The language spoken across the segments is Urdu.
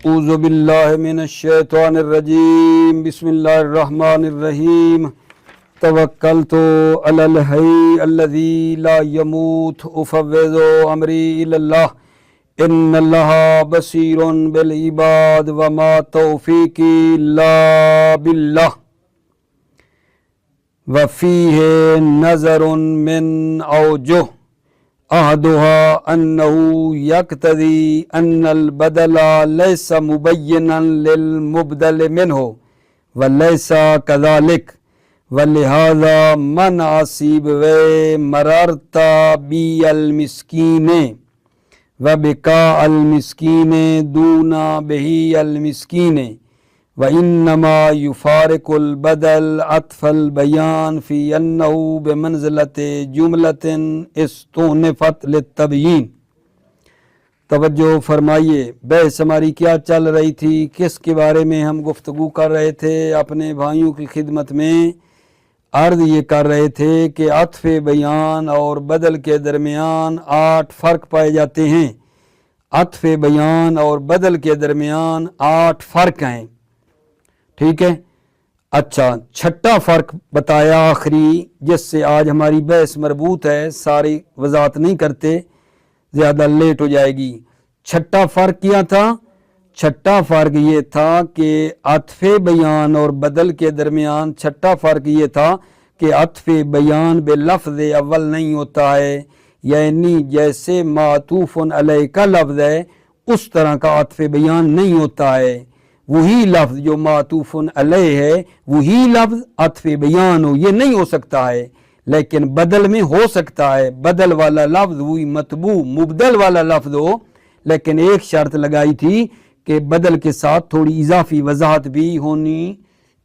اعوذ باللہ من الشیطان الرجیم بسم اللہ الرحمن الرحیم توکلت علی الحی الذی لا یموت افوض امری الی اللہ ان اللہ بصیر بالعباد وما توفیقی الا باللہ وفیہ نظر من اوجہ احدها انه يقتضي ان البدل ليس مبينا للمبدل منه وليس كذلك ولهذا من اصيب ومررت بالمسكين وبكاء المسكين دون به المسكين وإنما يفارق البدل عطف البيان في أنه بمنزلة جملة استؤنفت للتبيين۔ توجہ فرمائیے، بحث ہماری کیا چل رہی تھی، کس کے بارے میں ہم گفتگو کر رہے تھے؟ اپنے بھائیوں کی خدمت میں عرض یہ کر رہے تھے کہ عطف بیان اور بدل کے درمیان 8 فرق پائے جاتے ہیں۔ عطف بیان اور بدل کے درمیان 8 فرق ہیں، ٹھیک ہے۔ اچھا، چھٹا فرق بتایا آخری، جس سے آج ہماری بحث مربوط ہے، ساری وضاحت نہیں کرتے، زیادہ لیٹ ہو جائے گی۔ چھٹا فرق کیا تھا؟ چھٹا فرق یہ تھا کہ عطف بیان اور بدل کے درمیان چھٹا فرق یہ تھا کہ عطف بیان بلفظ اول نہیں ہوتا ہے، یعنی جیسے معطوف علیہ کا لفظ ہے اس طرح کا عطف بیان نہیں ہوتا ہے۔ وہی لفظ جو معطوف علیہ ہے وہی لفظ عطف بیان ہو، یہ نہیں ہو سکتا ہے، لیکن بدل میں ہو سکتا ہے۔ بدل والا لفظ وہی مطبوع مبدل والا لفظ ہو، لیکن ایک شرط لگائی تھی کہ بدل کے ساتھ تھوڑی اضافی وضاحت بھی ہونی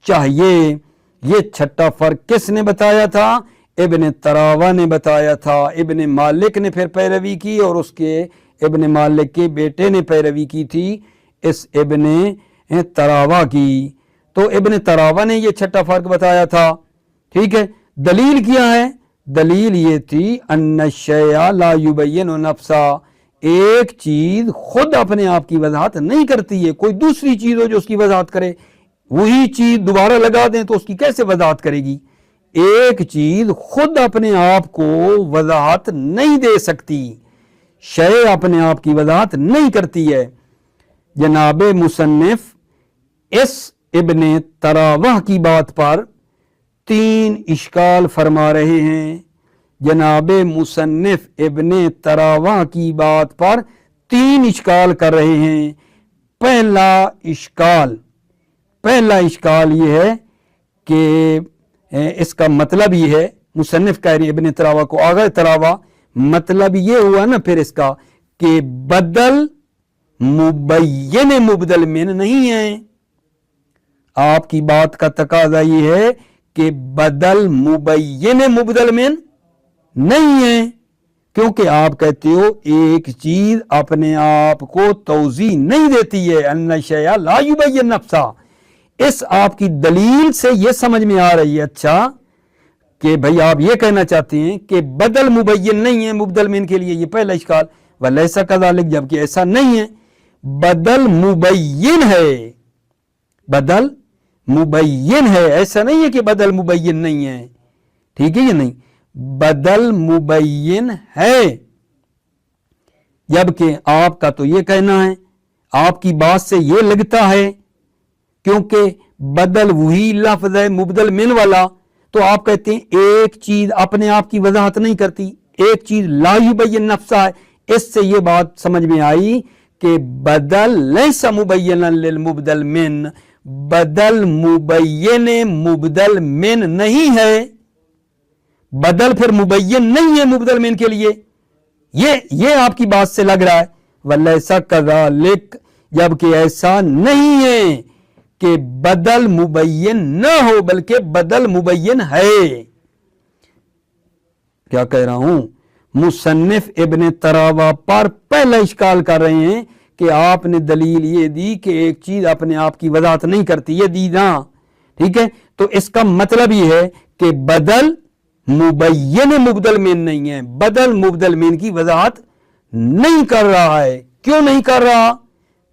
چاہیے۔ یہ چھٹا فرق کس نے بتایا تھا؟ ابن تراوا نے بتایا تھا۔ ابن مالک نے پھر پیروی کی اور اس کے ابن مالک کے بیٹے نے پیروی کی تھی، اس ابن تراوا کی۔ تو ابن تراوا نے یہ چھٹا فرق بتایا تھا، ٹھیک ہے۔ دلیل کیا ہے؟ دلیل یہ تھی ان الشیء لا یبین نفسا، ایک چیز خود اپنے آپ کی وضاحت نہیں کرتی ہے، کوئی دوسری چیز ہو جو اس کی وضاحت کرے، وہی چیز دوبارہ لگا دیں تو اس کی کیسے وضاحت کرے گی؟ ایک چیز خود اپنے آپ کو وضاحت نہیں دے سکتی، شیء اپنے آپ کی وضاحت نہیں کرتی ہے۔ جناب مصنف اس ابن تراوہ کی بات پر 3 اشکال فرما رہے ہیں۔ جناب مصنف ابن تراوہ کی بات پر 3 اشکال کر رہے ہیں۔ پہلا اشکال یہ ہے کہ اس کا مطلب یہ ہے، مصنف کہہ رہے ہیں ابن تراوہ کو، آگے تراوہ، مطلب یہ ہوا نا پھر اس کا کہ بدل مبین مبدل من نہیں ہے۔ آپ کی بات کا تقاضا یہ ہے کہ بدل مبین مبدل من نہیں ہے، کیونکہ آپ کہتے ہو ایک چیز اپنے آپ کو توضیح نہیں دیتی ہے، ان الشیء لا یبین نفسا۔ اس آپ کی دلیل سے یہ سمجھ میں آ رہی ہے اچھا کہ بھئی آپ یہ کہنا چاہتے ہیں کہ بدل مبین نہیں ہے مبدل من کے لیے، یہ پہلا اشکال۔ ولیسا کذالک، جبکہ ایسا نہیں ہے، بدل مبین ہے، بدل مبین ہے، ایسا نہیں ہے کہ بدل مبین نہیں ہے، ٹھیک ہے یہ نہیں، بدل مبین ہے۔ جبکہ آپ کا تو یہ کہنا ہے، آپ کی بات سے یہ لگتا ہے، کیونکہ بدل وہی لفظ ہے مبدل من والا، تو آپ کہتے ہیں ایک چیز اپنے آپ کی وضاحت نہیں کرتی، ایک چیز لا یبین نفسا ہے۔ اس سے یہ بات سمجھ میں آئی کہ بدل لیس مبینا للمبدل من، بدل مبین مبدل من نہیں ہے، بدل پھر مبین نہیں ہے مبدل من کے لیے، یہ آپ کی بات سے لگ رہا ہے۔ ولیسا کذالک، جبکہ ایسا نہیں ہے کہ بدل مبین نہ ہو، بلکہ بدل مبین ہے۔ کیا کہہ رہا ہوں؟ مصنف ابن تراوا پر پہلا اشکال کر رہے ہیں کہ آپ نے دلیل یہ دی کہ ایک چیز اپنے آپ کی وضاحت نہیں کرتی، یہ دی نا، ٹھیک ہے۔ تو اس کا مطلب یہ ہے کہ بدل مبین مبدل من نہیں ہے، بدل مبدل من کی وضاحت نہیں کر رہا ہے۔ کیوں نہیں کر رہا؟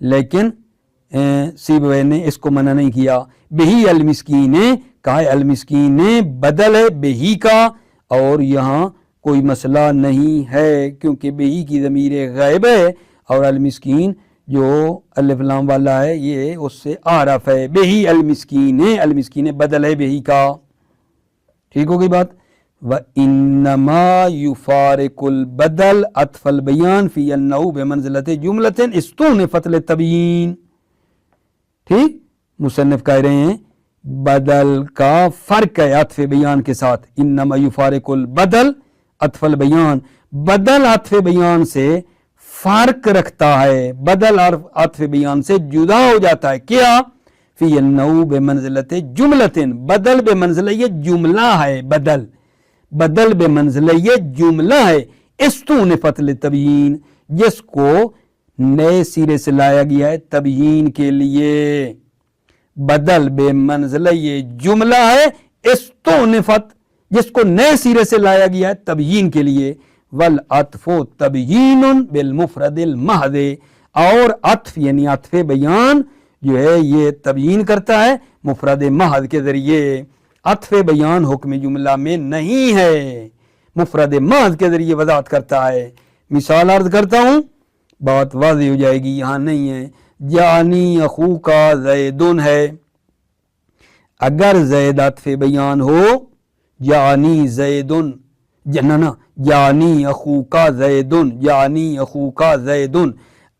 لیکن سیبوے نے اس کو منع نہیں کیا. بہی المسکین کہا ہے المسکین بدل ہے بہی کا, اور یہاں کوئی مسئلہ نہیں ہے کیونکہ بہی کی ضمیر غائب ہے اور المسکین جو الف لام والا ہے یہ اس سے عارف ہے. بہی المسکین المسکین بدل ہے بہی کا. ٹھیک ہوگی بات. وَإِنَّمَا يُفَارِقُ الْبَدَلْ عَطْفَ الْبَيَانِ فِي أَنَّهُ بِمَنْزِلَةِ جُمْلَةٍ اسْتُؤْنِفَتْ لِلتَّبْيِينِ. ٹھیک, مصنف کہہ رہے ہیں بدل کا فرق ہے عطف بیان کے ساتھ. انما یفارق البدل عطف البیان, بدل عطف بیان سے فرق رکھتا ہے, بدل عطف بیان سے جدا ہو جاتا ہے. کیا؟ فی انہ بمنزلت جملۃ, بدل بمنزلہ یہ جملہ ہے, بدل بمنزلہ یہ جملہ ہے. استونفت للتبیین جس کو نئے سرے سے لایا گیا ہے تبیین کے لیے. بدل بے منزلہ یہ جملہ ہے, استونفت جس کو نئے سرے سے لایا گیا ہے تبیین کے لیے. والعطف تبیین بالمفرد المحض, اور عطف یعنی عطف بیان جو ہے یہ تبیین کرتا ہے مفرد محض کے ذریعے. عطف بیان حکم جملہ میں نہیں ہے, مفرد محض کے ذریعے وضاحت کرتا ہے. مثال عرض کرتا ہوں بات واضح ہو جائے گی, یہاں نہیں ہے. جانی اخوکا زیدن ہے, اگر زید عطف بیان ہو جانی زیدن جننا جانی اخوکا زیدن, جانی اخوکا زیدن,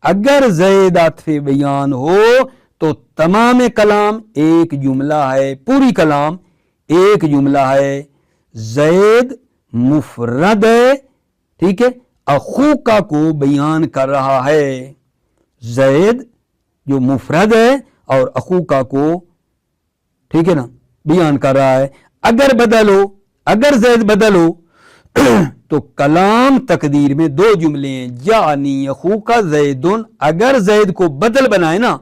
اگر زید عطف بیان ہو تو تمام کلام ایک جملہ ہے, پوری کلام ایک جملہ ہے. زید مفرد ہے, ٹھیک ہے, اخوکا کو بیان کر رہا ہے. زید جو مفرد ہے اور اخوکا کو ٹھیک ہے نا بیان کر رہا ہے. اگر بدلو, اگر زید بدلو تو کلام تقدیر میں دو جملے ہیں, جانی اخوکا زیدن, اگر زید کو بدل بنائے نا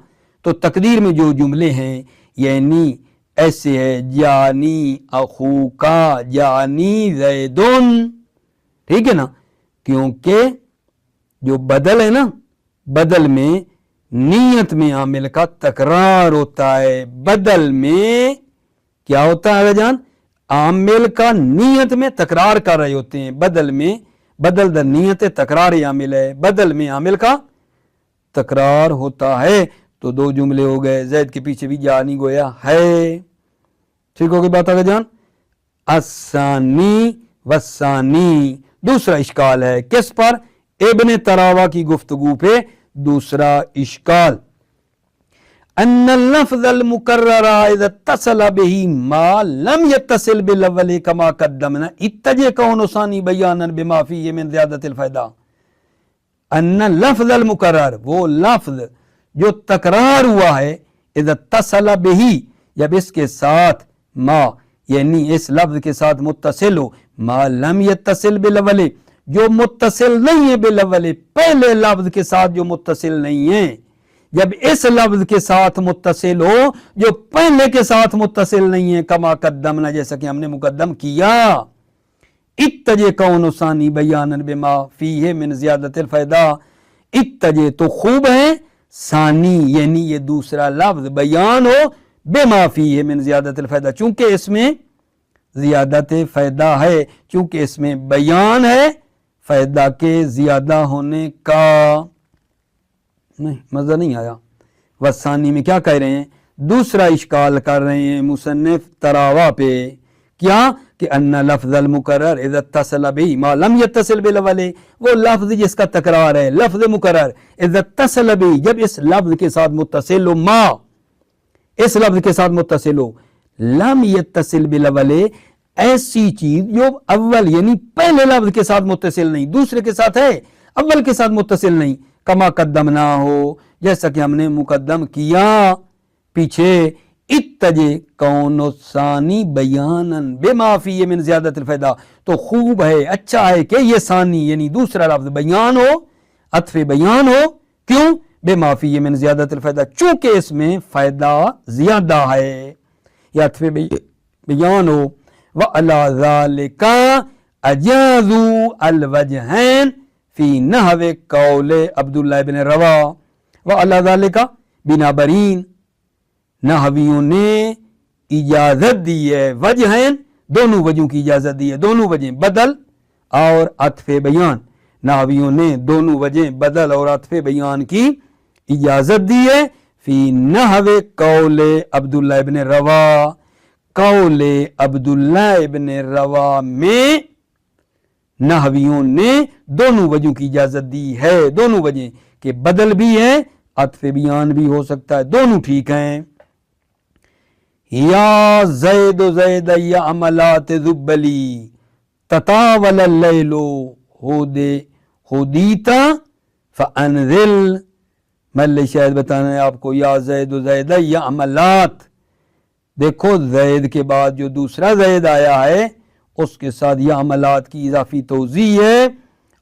تو تقدیر میں جو جملے ہیں یعنی ایسے ہے جانی اخوکا جانی زیدن, ٹھیک ہے نا, کیونکہ جو بدل ہے نا بدل میں نیت میں عامل کا تکرار ہوتا ہے. بدل میں کیا ہوتا ہے جان, عامل کا نیت میں تکرار کر رہے ہوتے ہیں. بدل میں بدل در نیت تکرار عامل ہے, بدل میں عامل کا تکرار ہوتا ہے. تو دو جملے ہو گئے, زید کے پیچھے بھی جانی گویا ہے. ٹھیک ہوگی بات آگے جان. الثانی والثانی دوسرا اشکال ہے کس پر؟ ابن تراوا کی گفتگو پہ دوسرا اشکال. ان اللفظ المکرر اذا اتصل به ما لم يتصل بالاول كما قدمنا اتجه كون ثانی بیانا بما فيه من زیادت الفائدہ. ان لفظ المکرر وہ لفظ جو تکرار ہوا ہے, اذا اتصل به جب اس کے ساتھ ما یعنی اس لفظ کے ساتھ متصل ہو, ما لم يتصل بالاول جو متصل نہیں ہے بالاول پہلے لفظ کے ساتھ جو متصل نہیں ہے, جب اس لفظ کے ساتھ متصل ہو جو پہلے کے ساتھ متصل نہیں ہے, کما قدمنا جیسا کہ ہم نے مقدم کیا, اتجے کون ثانی بیانا بما فیہ من زیادت الفائدہ. اتجے تو خوب ہے, ثانی یعنی یہ دوسرا لفظ بیان ہو بما فیہ من زیادت الفائدہ چونکہ اس میں زیادت فائدہ ہے, چونکہ اس میں بیان ہے فائدہ کے زیادہ ہونے کا. نہیں مزہ نہیں آیا. وثانی میں کیا کہہ رہے ہیں, دوسرا اشکال کر رہے ہیں مصنف تراوا پہ. کیا کہ ان لفظ المکرر اذا اتصل به ما لم يتصل بالاول, وہ لفظ جس کا تکرار ہے لفظ مکرر اذا اتصل به جب اس لفظ کے ساتھ متصل ہو, ما اس لفظ کے ساتھ متصل ہو, لم يتصل بالاول ایسی چیز جو اول یعنی پہلے لفظ کے ساتھ متصل نہیں, دوسرے کے ساتھ ہے اول کے ساتھ متصل نہیں, کما قدمنا ہو جیسا کہ ہم نے مقدم کیا پیچھے. اتجے کون ثانی بیانا بما فیہ من زیادت الفائدہ, تو خوب ہے اچھا ہے کہ یہ ثانی یعنی دوسرا لفظ بیان ہو, عطف بیان ہو. کیوں؟ بما فیہ من زیادت الفائدہ چونکہ اس میں فائدہ زیادہ ہے, یا عطف بیان ہو. وَعَلَى ذَلِكَ أَجَازُوا الْوَجْهَيْنِ فِي نَحْوِ قَوْلِ عبداللہ بن روا. وعلی ذالک بنا برین، نحویوں نے اجازت دی ہے، وجہین دونوں وجہوں کی اجازت دی ہے، دونوں وجہیں بدل اور عطف بیان، نحویوں نے دونوں وجہیں بدل اور عطف بیان کی اجازت دی ہے فی نحو قول عبداللہ ابن روا، قول عبداللہ ابن روا میں نحویوں نے دونوں وجہوں کی اجازت دی ہے، دونوں وجہیں کہ بدل بھی ہے، عطف بیان بھی ہو سکتا ہے، دونوں ٹھیک ہیں۔ یا زید زید یا عملات زبلی تطاول اللیل ہدیتا فانزل، میں شاید بتانا ہے آپ کو، یا زید زید یا عملات، دیکھو زید کے بعد جو دوسرا زید آیا ہے اس کے ساتھ یا عملات کی اضافی توضیح ہے،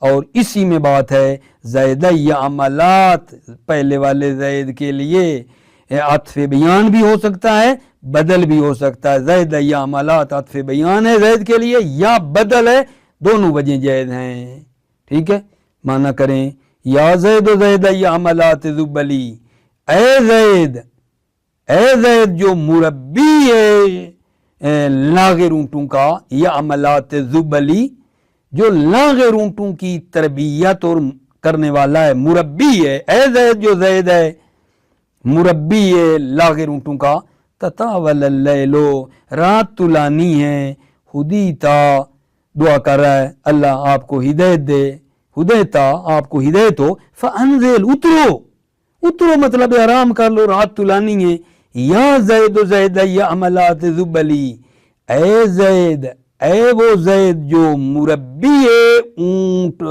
اور اسی میں بات ہے زید یا عملات، پہلے والے زید کے لیے عطف بیان بھی ہو سکتا ہے، بدل بھی ہو سکتا ہے۔ زید یا عملات عطف بیان ہے زید کے لیے یا بدل ہے، دونوں وجہیں جائز ہیں، ٹھیک ہے۔ معنی کریں یا زید و زید یا عملات زبلی، اے زید، اے زید جو مربی ہے لاغر اونٹوں کا، یا عملات زبلی جو لاغر اونٹوں کی تربیت اور کرنے والا ہے، مربی ہے، اے زید جو زید ہے مربی ہے لاغر اونٹوں کا، تطاول اللیل رات طولانی ہے، ہدیتا دعا کر رہا ہے اللہ آپ کو ہدایت دے، ہدیتا آپ کو ہدایت ہو، فانزل اترو، اترو مطلب آرام کر لو، رات طولانی ہے۔ یا زید و زید یا عملات زبلی، اے زید، اے وہ زید جو مربی ہے اونٹ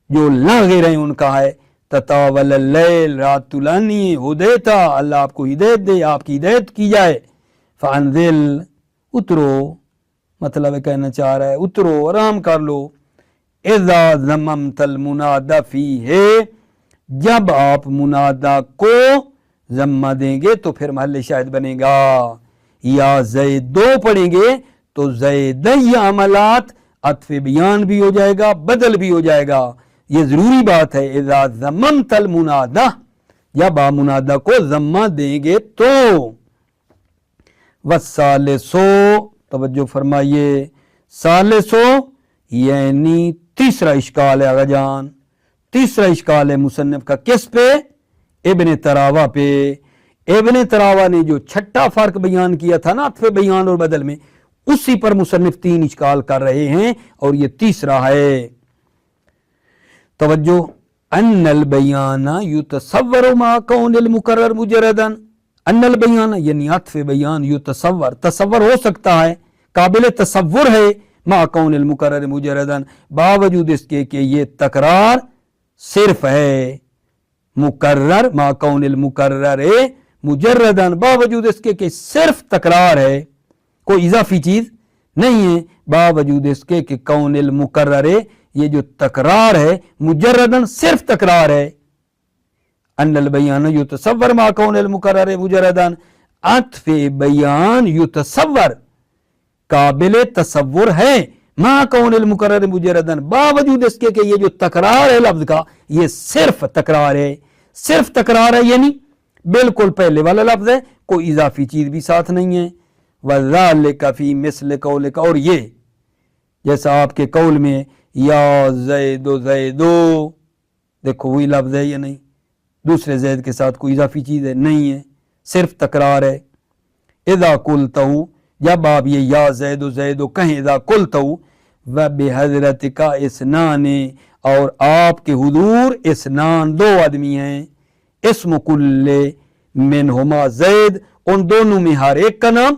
جو لاغر ہیں ان کا ہے، تطاول اللیل رات طولانی ہے، ہدیتا اللہ آپ کو ہدایت دے، آپ کی ہدایت کی جائے، فانزل اترو، مطلب کہنا چاہ رہا ہے اترو آرام کر لو۔ اذا ضممت المنادى فیہ، جب آپ منادہ کو ضمہ دیں گے تو پھر محل شاہد بنے گا، یا زید دو پڑھیں گے تو زید یا عملات عطف بیان بھی ہو جائے گا، بدل بھی ہو جائے گا، یہ ضروری بات ہے۔ اذا ضممت المنادى، جب آپ منادہ کو ضمہ دیں گے تو، والثالثو، توجہ فرمائیے، ثالثو یعنی تیسرا اشکال ہے آغا جان، تیسرا اشکال ہے مصنف کا، کس پہ؟ ابن تراوا پہ۔ ابن تراوا نے جو چھٹا فرق بیان کیا تھا نا عطف بیان اور بدل میں، اسی پر مصنف تین اشکال کر رہے ہیں اور یہ تیسرا ہے۔ توجہ، ان البیان یتصور مع کون المکرر مجردا، ان البیان یعنی عطف بیان یتصور تصور ہو سکتا ہے، قابل تصور ہے، مع کون المکرر مجردا باوجود اس کے کہ یہ تکرار صرف ہے، مکرر مع کون المکرر مجردا باوجود اس کے کہ صرف تکرار ہے، کوئی اضافی چیز نہیں ہے، باوجود اس کے کہ کون المکرر یہ جو تکرار ہے مجردن صرف تکرار ہے۔ ان البیان یتصور مع کون المکرر مجردن، عطف بیان یتصور قابل تصور ہے، مع کون المکرر مجردن باوجود اس کے کہ یہ جو تکرار ہے لفظ کا یہ صرف تکرار ہے، صرف تکرار ہے یعنی بالکل پہلے والا لفظ ہے، کوئی اضافی چیز بھی ساتھ نہیں ہے۔ وَذَلِكَ فِي مِثْلِ قَوْلِكَ، اور یہ جیسا آپ کے قول میں یا زید زیدو، دیکھو وہی لفظ ہے یا نہیں، دوسرے زید کے ساتھ کوئی اضافی چیز ہے نہیں ہے، صرف تکرار ہے۔ اذا قلتہو، جب آپ یہ یا زید زیدو کہیں، اذا قلتہو وَبِحَضْرَتِكَ اسنان، اور آپ کے حضور اسنان دو آدمی ہیں، اسم کل منہما زید، ان دونوں میں ہر ایک کا نام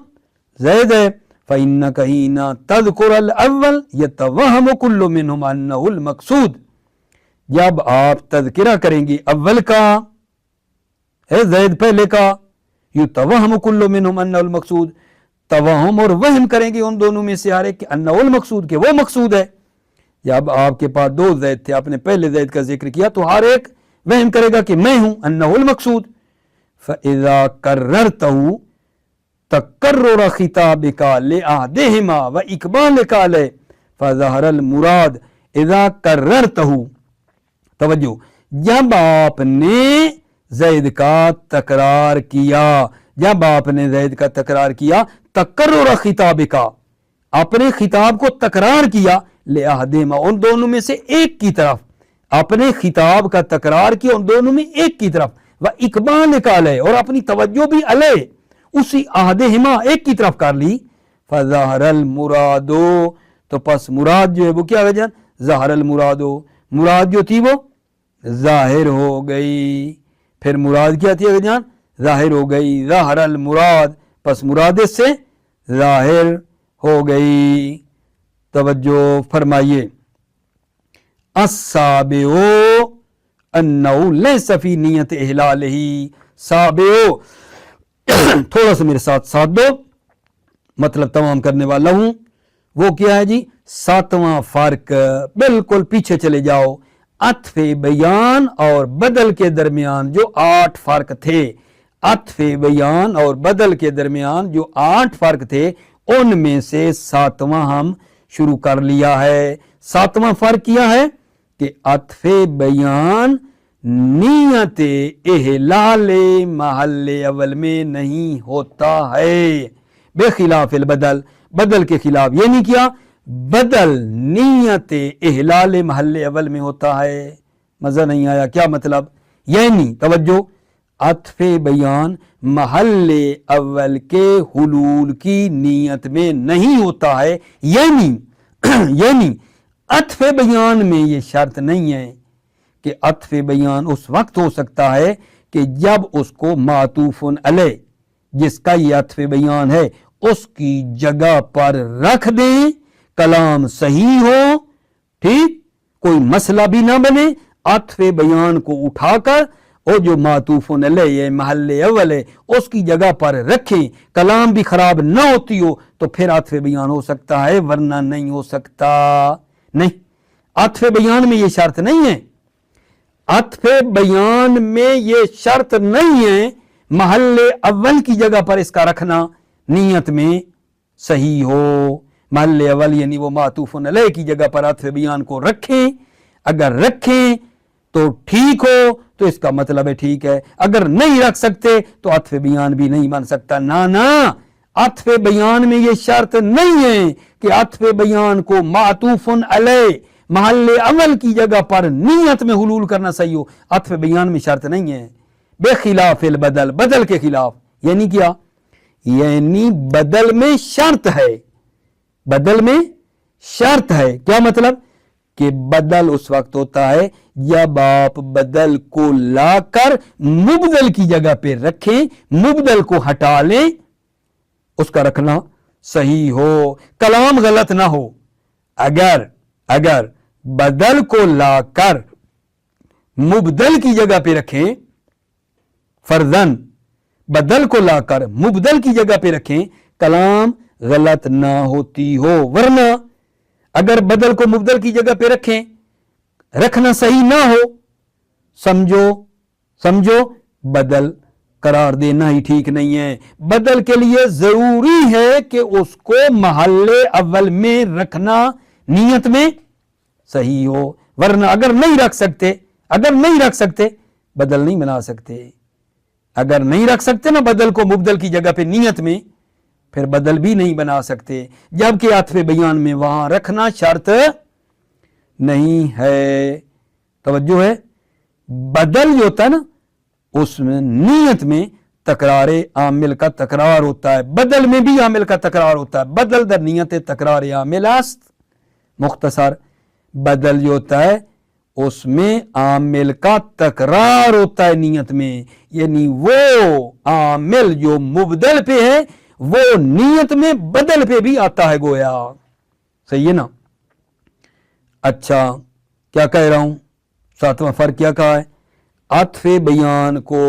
زید ہے، فَإِنَّكَ حِينَ تَذْكُرَ الْأَوَّلَ يَتَوَهَّمُ كُلُّ مِنْهُمْ أَنَّهُ الْمَقْصُودُ، جب آپ تذکرہ کریں گے اول کا، ہے زید پہلے کا، يَتَوَهَّمُ كُلُّ مِنْهُمْ أَنَّهُ الْمَقْصُودُ، توہم اور وہم کریں گے ان دونوں میں سے ہر ایک کہ انہ المقصود، کہ وہ مقصود ہے۔ جب آپ کے پاس دو زید تھے، آپ نے پہلے زید کا ذکر کیا تو ہر ایک وہم کرے گا کہ میں ہوں، انہ المقصود۔ فَإِذَا كَرَّرْتَهُ تَكَرُّرَ خِطَابِكَ لِأَحَدِهِمَا وَإِقْبَالِكَ عَلَيْهِ فَظَهَرَ الْمُرَادُ إِذَا كَرَّرْتَهُ، توجہ، جب آپ نے زید کا تکرار کیا، جب آپ نے زید کا تکرار کیا، تکرر خطاب کا، اپنے خطاب کو تکرار کیا، لأحدہما ان دونوں میں سے ایک کی طرف، اپنے خطاب کا تکرار کیا ان دونوں میں ایک کی طرف، و اقبال کا علیہ اور اپنی توجہ بھی علیہ اسی احدہما ایک کی طرف کر لی، فظہر المراد تو پس مراد جو ہے وہ کیا ہے جان، ظہر المراد، مراد جو تھی وہ ظاہر ہو گئی، پھر مراد کیا تھی جان، ظاہر ہو گئی، ظہر المراد پس مراد اس سے ظاہر ہو گئی۔ توجہ فرمائیے، السابع انہ لیس فی نیت احلالہ، سابع تھوڑا سا میرے ساتھ دو، مطلب تمام کرنے والا ہوں، وہ کیا ہے جی، ساتواں فرق، بالکل پیچھے چلے جاؤ، عطف بیان اور بدل کے درمیان جو 8 فرق تھے، عطف بیان اور بدل کے درمیان جو 8 فرق تھے، ان میں سے 7واں ہم شروع کر لیا ہے۔ 7واں فرق کیا ہے کہ عطف بیان نیت احلال محل اول میں نہیں ہوتا ہے، بے خلاف البدل، بدل کے خلاف، یہ نہیں کیا، بدل نیت احلال محل اول میں ہوتا ہے۔ مزہ نہیں آیا؟ کیا مطلب؟ یعنی توجہ، عطف بیان محل اول کے حلول کی نیت میں نہیں ہوتا ہے، یعنی عطف بیان میں یہ شرط نہیں ہے کہ عطف بیان اس وقت ہو سکتا ہے کہ جب اس کو معطوف علیہ، جس کا یہ عطف بیان ہے، اس کی جگہ پر رکھ دیں، کلام صحیح ہو، ٹھیک، کوئی مسئلہ بھی نہ بنے، عطف بیان کو اٹھا کر اور جو معطوف علیہ محل اول ہے اس کی جگہ پر رکھیں، کلام بھی خراب نہ ہوتی ہو تو پھر عطف بیان ہو سکتا ہے، ورنہ نہیں ہو سکتا۔ نہیں، عطف بیان میں یہ شرط نہیں ہے، عطف بیان میں یہ شرط نہیں ہے محل اول کی جگہ پر اس کا رکھنا نیت میں صحیح ہو، محل اول یعنی وہ معطوف علیہ کی جگہ پر عطف بیان کو رکھیں، اگر رکھیں تو ٹھیک ہو تو اس کا مطلب ہے ٹھیک ہے، اگر نہیں رکھ سکتے تو عطف بیان بھی نہیں بن سکتا۔ نہ عطف بیان میں یہ شرط نہیں ہے کہ عطف بیان کو معطوف علیہ محل اول کی جگہ پر نیت میں حلول کرنا صحیح ہو، عطف بیان میں شرط نہیں ہے، بے خلاف البدل، بدل کے خلاف، یعنی کیا، یعنی بدل میں شرط ہے، بدل میں شرط ہے، کیا مطلب کہ بدل اس وقت ہوتا ہے جب آپ بدل کو لا کر مبدل کی جگہ پہ رکھیں، مبدل کو ہٹا لیں، اس کا رکھنا صحیح ہو، کلام غلط نہ ہو۔ اگر بدل کو لا کر مبدل کی جگہ پہ رکھیں، فرضاً بدل کو لا کر مبدل کی جگہ پہ رکھیں، کلام غلط نہ ہوتی ہو، ورنہ اگر بدل کو مبدل کی جگہ پہ رکھیں، رکھنا صحیح نہ ہو، سمجھو بدل قرار دینا ہی ٹھیک نہیں ہے، بدل کے لیے ضروری ہے کہ اس کو محل اول میں رکھنا نیت میں صحیح ہو، ورنہ اگر نہیں رکھ سکتے بدل نہیں بنا سکتے، اگر نہیں رکھ سکتے نا بدل کو مبدل کی جگہ پہ نیت میں، پھر بدل بھی نہیں بنا سکتے، جبکہ عطف بیان میں وہاں رکھنا شرط نہیں ہے۔ توجہ ہے، بدل جو ہوتا ہے نا اس میں نیت میں تکرار عامل کا تکرار ہوتا ہے، بدل میں بھی عامل کا تکرار ہوتا ہے، بدل در نیت تکرار عامل است، مختصر بدل جو ہوتا ہے اس میں عامل کا تکرار ہوتا ہے نیت میں، یعنی وہ عامل جو مبدل پہ ہے وہ نیت میں بدل پہ بھی آتا ہے، گویا صحیح ہے نا۔ اچھا، کیا کہہ رہا ہوں، 7واں فرق کیا کہا ہے، عطف بیان کو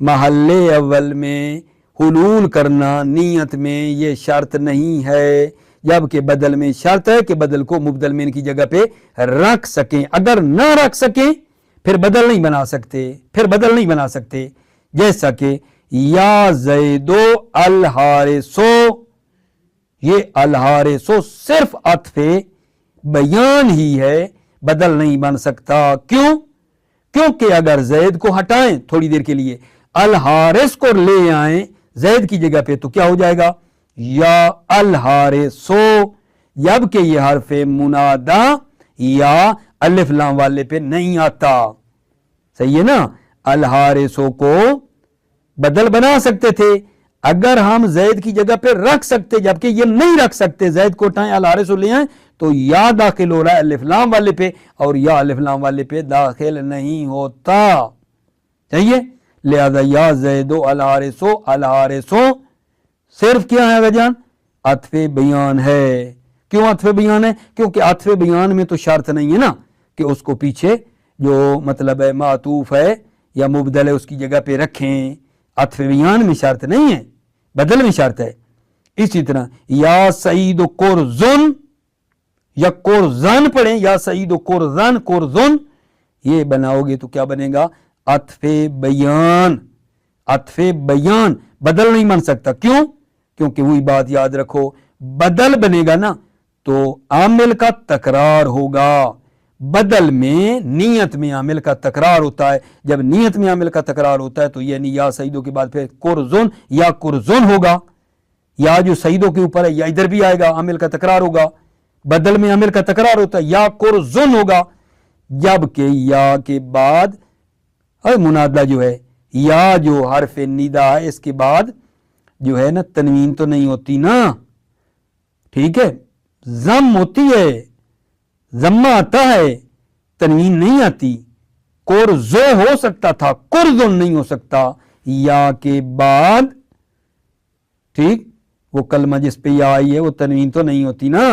محل اول میں حلول کرنا نیت میں یہ شرط نہیں ہے، جبکہ بدل میں شرط ہے کہ بدل کو مبدل میں کی جگہ پہ رکھ سکیں، اگر نہ رکھ سکیں پھر بدل نہیں بنا سکتے، جیسا کہ یا زیدو الحارسو، یہ الحارسو صرف عطف بیان ہی ہے، بدل نہیں بن سکتا، کیوں کیونکہ اگر زید کو ہٹائیں تھوڑی دیر کے لیے الحارث کو لے آئیں زید کی جگہ پہ تو کیا ہو جائے گا یا الحارثو، جبکہ یہ حرف منادا یا الف لام والے پہ نہیں آتا. صحیح ہے نا. الحارثو کو بدل بنا سکتے تھے اگر ہم زید کی جگہ پہ رکھ سکتے، جبکہ یہ نہیں رکھ سکتے. زید کو اٹھائیں الحارثو لے آئیں تو یا داخل ہو رہا ہے الف لام والے پہ اور یا الف لام والے پہ داخل نہیں ہوتا. صحیح ہے. لہذا یا زیدو الحارثو، الحارثو صرف کیا ہے جان عطف بیان ہے. کیوں عطف بیان ہے؟ کیونکہ عطف بیان میں تو شرط نہیں ہے نا کہ اس کو پیچھے جو مطلب ہے معطوف ہے یا مبدل ہے اس کی جگہ پہ رکھیں. عطف بیان میں شرط نہیں ہے، بدل میں شرط ہے. اسی طرح یا سعید و قرزن یا قرزن پڑھیں، یا سعید و قرزن، قرزن یہ بناؤ گے تو کیا بنے گا عطف بیان. عطف بیان بدل نہیں بن سکتا. کیوں؟ کیونکہ وہی بات یاد رکھو، بدل بنے گا نا تو عامل کا تکرار ہوگا. بدل میں نیت میں عامل کا تکرار ہوتا ہے. جب نیت میں عامل کا تکرار ہوتا ہے تو یعنی یا سعیدوں کے بعد پھر قرزن یا قرزن ہوگا. یا جو سعیدوں کے اوپر ہے یا ادھر بھی آئے گا عامل کا تکرار ہوگا. بدل میں عامل کا تکرار ہوتا ہے یا قرزن ہوگا. جبکہ یا کے بعد منادہ جو ہے یا جو حرف ندا ہے اس کے بعد جو ہے نا تنوین تو نہیں ہوتی نا. ٹھیک ہے. ضم ہوتی ہے، ضمہ آتا ہے، تنوین نہیں آتی. قرزو ہو سکتا تھا، قرزن نہیں ہو سکتا. یا کے بعد ٹھیک وہ کلمہ جس پہ یا آئی ہے وہ تنوین تو نہیں ہوتی نا.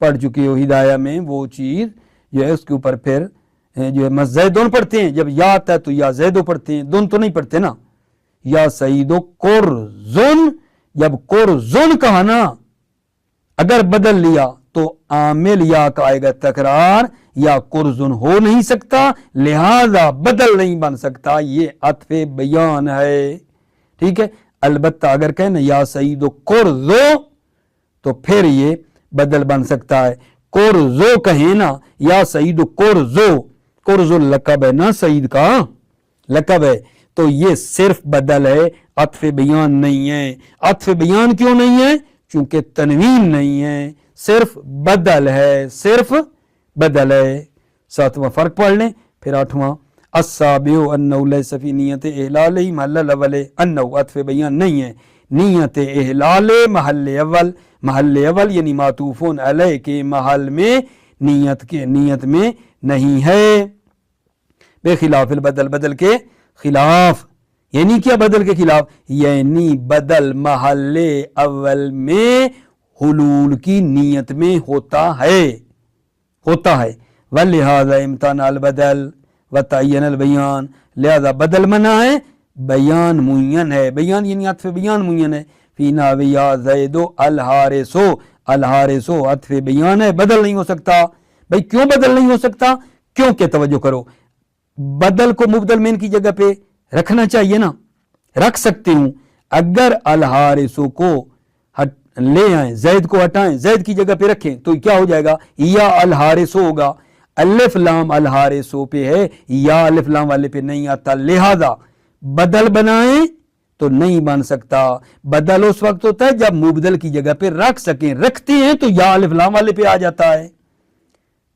پڑھ چکے ہو ہدایہ میں وہ چیز جو ہے اس کے اوپر پھر جو ہے زیدون پڑھتے ہیں. جب یا آتا ہے تو یا زیدو پڑھتے ہیں، دون تو نہیں پڑھتے نا. یا سعید و قرزن، جب قرزن کہا نا اگر بدل لیا تو عامل یا کا آئے گا تکرار، یا قرزن ہو نہیں سکتا لہذا بدل نہیں بن سکتا. یہ عطف بیان ہے. ٹھیک ہے. البتہ اگر کہیں نا یا سعید و قرزو تو پھر یہ بدل بن سکتا ہے. قرزو کہیں نا یا سعید و قرزو، قرزو لقب ہے نا سعید کا لقب ہے تو یہ صرف بدل ہے، عطف بیان نہیں ہے. عطف بیان کیوں نہیں ہے؟ چونکہ تنوین نہیں ہے، صرف بدل ہے، صرف بدل ہے. ساتواں فرق پڑھ لیں پھر آٹھواں. السابع انہ لیس فی نیت احلال محل الاول، انہ عطف بیان نہیں ہے نیت احلال محل اول. محل اول یعنی معطوفون علیہ کے محل میں نیت میں نہیں ہے. بے خلاف البدل، بدل کے خلاف. یعنی کیا بدل کے خلاف؟ یعنی بدل محل اول میں حلول کی نیت میں ہوتا ہے. ولہذا امتنع البدل وتعین البیان، لہذا بدل منع ہے، بیان معین ہے. بیان یعنی عطف بیان معین ہے. فی نحو یا زیدو الحارثو، الحارثو عطف بیان ہے، بدل نہیں ہو سکتا. بھئی کیوں بدل نہیں ہو سکتا؟ کیونکہ توجہ کرو بدل کو مبدل من کی جگہ پہ رکھنا چاہیے نا. رکھ سکتے ہوں. اگر الحارثو کو لے آئیں زید کو ہٹائیں زید کی جگہ پہ رکھیں تو کیا ہو جائے گا یا الحارثو ہوگا. الف لام الحارثو پہ ہے، یا الف لام والے پہ نہیں آتا. لہذا بدل بنائیں تو نہیں بن سکتا. بدل اس وقت ہوتا ہے جب مبدل کی جگہ پہ رکھ سکیں. رکھتے ہیں تو یا الف لام والے پہ آ جاتا ہے.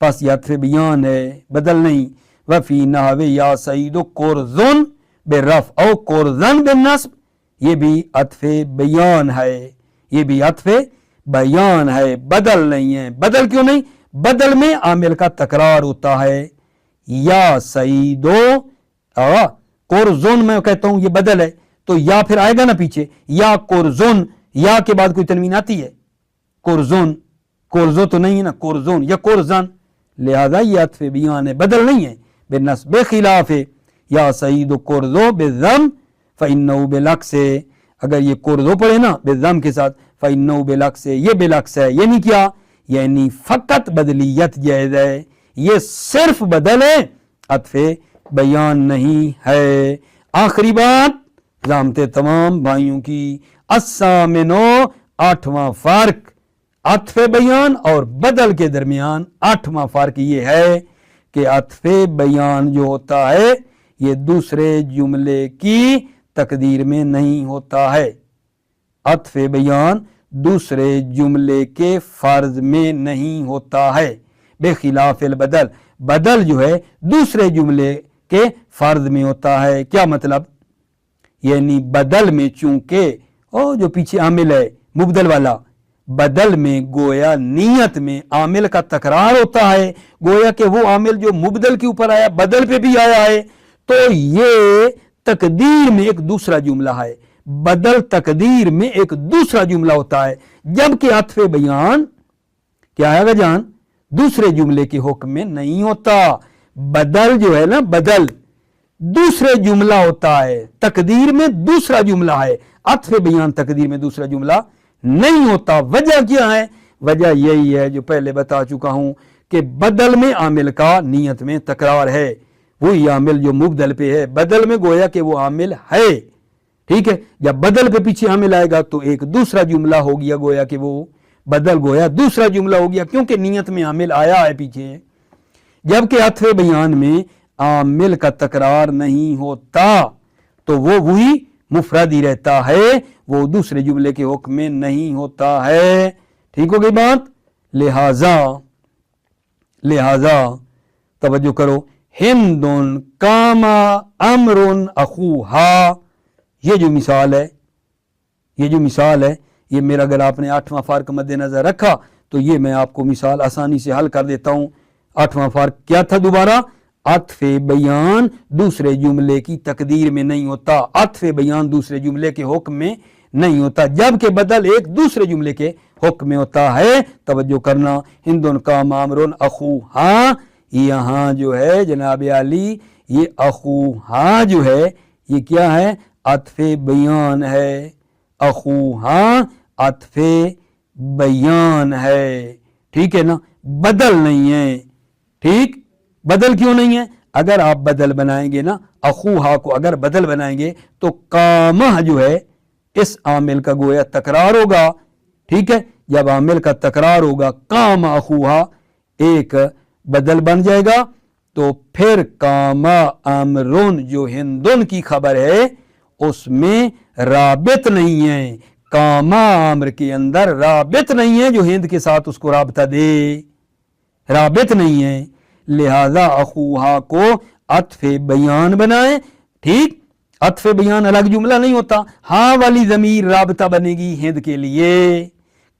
پس یہ عطف بیان ہے، بدل نہیں. وفی نحو یا سعید قرزن بالرفع او قرزن بالنصب، یہ بھی عطف بیان ہے. یہ بھی عطف بیان ہے، بدل نہیں ہے. بدل کیوں نہیں؟ بدل میں عامل کا تکرار ہوتا ہے. یا سعیدو قرزن میں کہتا ہوں یہ بدل ہے تو یا پھر آئے گا نا پیچھے یا قرزن، یا کے بعد کوئی تنوین آتی ہے؟ قرزن، قرزو تو نہیں ہے نا، قرزن یا قرزن. لہذا یہ عطف بیان ہے، بدل نہیں ہے. بالنصب خلاف ہے یا سعید قرزو بالضم فإنه بالعکس، اگر یہ قرزو پڑھے نا بالضم کے ساتھ فإنه بالعکس، یہ بالعکس ہے. یعنی کیا؟ یعنی فقط بدلیت جائز ہے، یہ صرف بدل ہے، عطف بیان نہیں ہے. آخری بات ضامت تمام بھائیوں کی. الثامنو، آٹھواں فرق عطف بیان اور بدل کے درمیان. آٹھواں فرق یہ ہے کہ عطف بیان جو ہوتا ہے یہ دوسرے جملے کی تقدیر میں نہیں ہوتا ہے. عطف بیان دوسرے جملے کے فرض میں نہیں ہوتا ہے بے خلاف البدل. بدل جو ہے دوسرے جملے کے فرض میں ہوتا ہے. کیا مطلب؟ یعنی بدل میں چونکہ جو پیچھے عامل ہے مبدل والا، بدل میں گویا نیت میں عامل کا تکرار ہوتا ہے، گویا کہ وہ عامل جو مبدل کے اوپر آیا بدل پہ بھی آیا ہے، تو یہ تقدیر میں ایک دوسرا جملہ ہے. بدل تقدیر میں ایک دوسرا جملہ ہوتا ہے، جبکہ عطف بیان کیا ہے جان دوسرے جملے کے حکم میں نہیں ہوتا. بدل جو ہے نا بدل دوسرے جملہ ہوتا ہے، تقدیر میں دوسرا جملہ ہے. عطف بیان تقدیر میں دوسرا جملہ نہیں ہوتا. وجہ کیا ہے؟ وجہ یہی ہے جو پہلے بتا چکا ہوں کہ بدل میں عامل کا نیت میں تکرار ہے، وہی عامل جو مبدل پہ ہے بدل میں گویا کہ وہ عامل ہے. ٹھیک ہے، جب بدل پہ پیچھے عامل آئے گا تو ایک دوسرا جملہ ہو گیا، گویا کہ وہ بدل گویا دوسرا جملہ ہو گیا کیونکہ نیت میں عامل آیا ہے پیچھے. جبکہ عطف بیان میں عامل کا تکرار نہیں ہوتا تو وہ وہی مفرد ہی رہتا ہے، وہ دوسرے جملے کے حکم میں نہیں ہوتا ہے. ٹھیک ہو گئی بات؟ لہذا توجہ کرو، ہندن کاما امرن اخوہا، یہ جو مثال ہے یہ میرا اگر آپ نے 8واں فرق مد نظر رکھا تو یہ میں آپ کو مثال آسانی سے حل کر دیتا ہوں. 8واں فرق کیا تھا دوبارہ؟ عطف بیان دوسرے جملے کی تقدیر میں نہیں ہوتا، عطف بیان دوسرے جملے کے حکم میں نہیں ہوتا، جبکہ بدل ایک دوسرے جملے کے حکم میں ہوتا ہے. توجہ کرنا، ہندن کام امرن اخوہا، یہاں جو ہے جناب علی یہ اخوہا جو ہے یہ کیا ہے؟ عطف بیان ہے. اخوہا عطف بیان ہے. ٹھیک ہے نا، بدل نہیں ہے. ٹھیک، بدل کیوں نہیں ہے؟ اگر آپ بدل بنائیں گے نا اخوہا کو، اگر بدل بنائیں گے تو کامہ جو ہے اس عامل کا گویا تکرار ہوگا. ٹھیک ہے، جب عامل کا تکرار ہوگا کام اخوہا ایک بدل بن جائے گا تو پھر کاما امرون جو ہندن کی خبر ہے اس میں رابط نہیں ہے. کاما امر کے اندر رابط نہیں ہے جو ہند کے ساتھ اس کو رابطہ دے، رابط نہیں ہے. لہذا اخوہا کو عطف بیان بنائیں. ٹھیک، عطف بیان الگ جملہ نہیں ہوتا، ہاں والی ضمیر رابطہ بنے گی ہند کے لیے.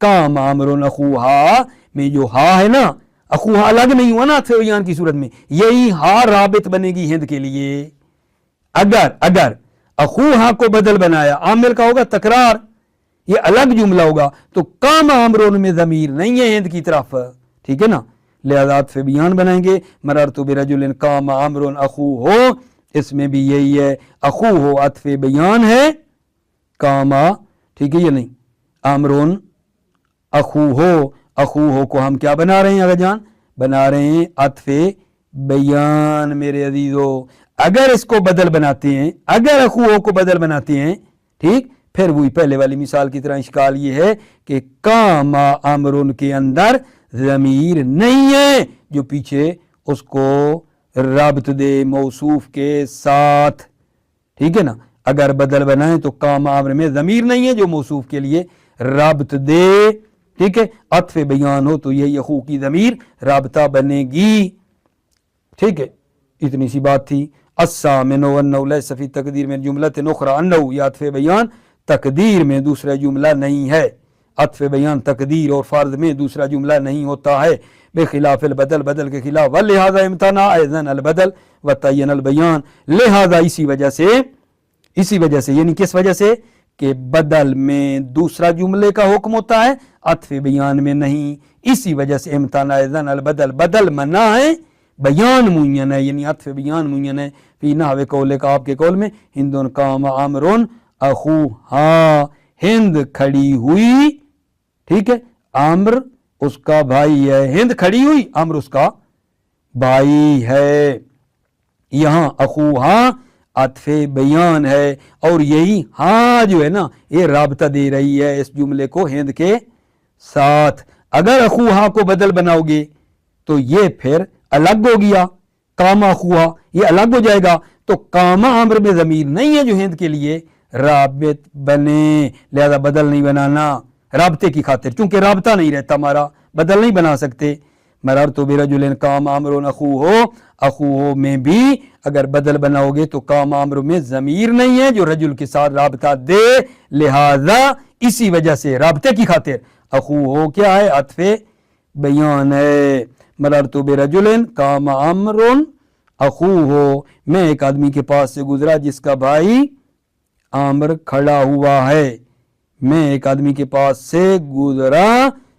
کام امرن اخوہا میں جو ہا ہے نا، اخوہا الگ نہیں ہوا نا عطف بیان کی صورت میں، یہی ہا رابط بنے گی ہند کے لیے. اگر اخوہا کو بدل بنایا عامل کا ہوگا تکرار، یہ الگ جملہ ہوگا تو کام امرون میں ضمیر نہیں ہے ہند کی طرف. ٹھیک ہے نا، لہذا عطف بیان بنائیں گے. مررت برجل کام امرون اخو ہو، اس میں بھی یہی ہے، اخو ہو عطف بیان ہے، کاما ٹھیک ہے یہ نہیں، امرون اخو ہو کو ہم کیا بنا رہے ہیں اگر جان؟ بنا رہے ہیں عطف بیان. میرے عزیزو اگر اس کو بدل بناتے ہیں، اگر اخو ہو کو بدل بناتے ہیں، ٹھیک، پھر وہی پہلے والی مثال کی طرح اشکال یہ ہے کہ کاما امرن کے اندر ضمیر نہیں ہے جو پیچھے اس کو ربط دے موصوف کے ساتھ. ٹھیک ہے نا، اگر بدل بنائیں تو کام امر میں ضمیر نہیں ہے جو موصوف کے لیے ربط دے. ٹھیک ہے، عطف بیان ہو تو یہی اخو کی ضمیر رابطہ بنے گی. ٹھیک ہے، اتنی سی بات تھی. الثامن انه ليس في تقدیر میں جملۃ اخرى انه، یہ عطف بیان تقدیر میں دوسرا جملہ نہیں ہے. عطف بیان تقدیر اور فرض میں دوسرا جملہ نہیں ہوتا ہے بخلاف البدل، بدل کے خلاف. ولہذا امتنع اذن البدل وتعین البیان، لہذا اسی وجہ سے یعنی کس وجہ سے کہ بدل میں دوسرا جملے کا حکم ہوتا ہے عطف بیان میں نہیں. اسی وجہ سے امتنع اذن البدل، بدل منع ہے، بیان معین ہے، یعنی عطف بیان معین ہے. فی نحو قولک، آپ کے قول میں، ہندن قام عمرن اخوہا، ہند کھڑی ہوئی. ٹھیک ہے، عمر اس کا بھائی ہے، ہند کھڑی ہوئی، عمر اس کا بھائی ہے. یہاں اخوہا عطف بیان ہے اور یہی ہاں جو ہے نا یہ رابطہ دے رہی ہے اس جملے کو ہند کے ساتھ. اگر اخوہا کو بدل بناؤ گے تو یہ پھر الگ ہو گیا، کاما ہوا یہ الگ ہو جائے گا، تو کاما امر میں ضمیر نہیں ہے جو ہند کے لیے رابط بنے، لہذا بدل نہیں بنانا رابطے کی خاطر، چونکہ رابطہ نہیں رہتا ہمارا، بدل نہیں بنا سکتے۔ مررت برجل کام امر اخو میں بھی اگر بدل بناؤ گے تو کام امر میں ضمیر نہیں ہے جو رجل کے ساتھ رابطہ دے، لہذا اسی وجہ سے رابطے کی خاطر اخو کیا ہے، عطف بیان ہے۔ مررت برجل کام امر اخو میں ایک آدمی کے پاس سے گزرا جس کا بھائی عامر کھڑا ہوا ہے، میں ایک آدمی کے پاس سے گزرا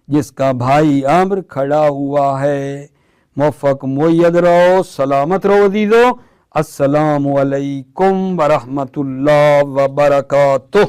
جس کا بھائی عامر کھڑا ہوا ہے۔ موفق معید رہو، سلامت رہو عزیزو، السلام علیکم ورحمۃ اللہ وبرکاتہ۔